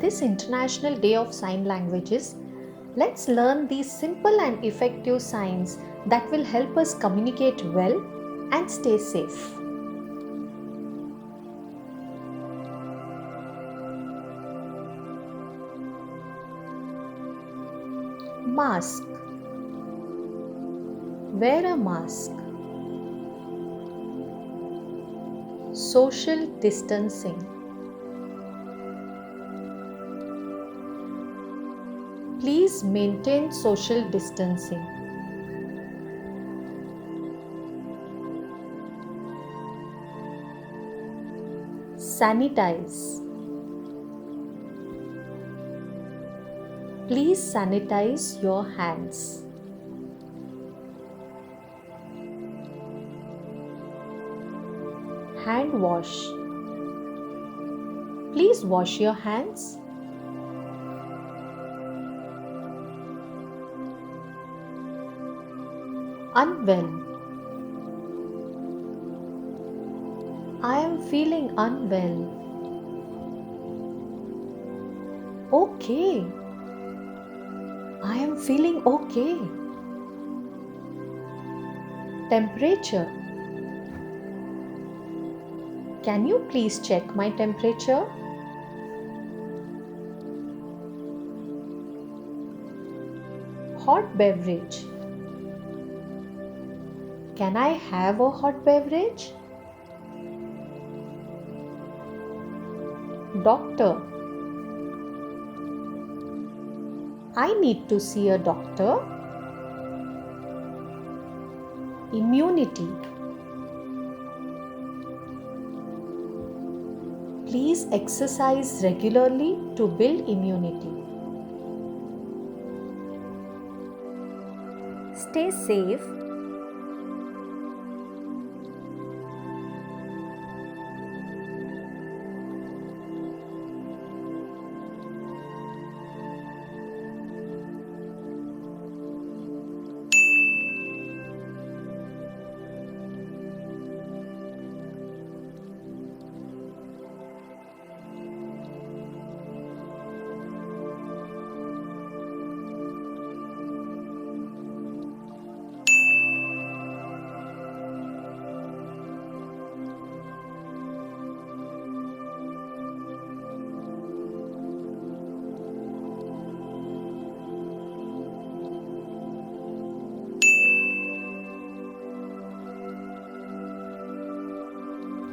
this International Day of Sign Languages, let's learn these simple and effective signs that will help us communicate well and stay safe. Mask. Wear a mask. Social distancing. Please maintain social distancing. Sanitize. Please sanitize your hands. Hand wash. Please wash your hands. Unwell. I am feeling unwell. Okay. I am feeling okay. Temperature. Can you please check my temperature? Hot beverage. Can I have a hot beverage? Doctor. I need to see a doctor. Immunity. Please exercise regularly to build immunity. Stay safe.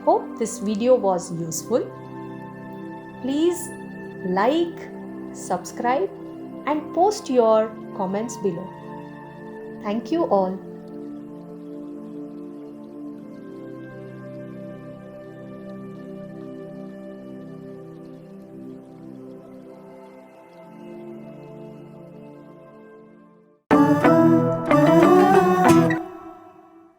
Hope this video was useful. Please like, subscribe and post your comments below. Thank you all.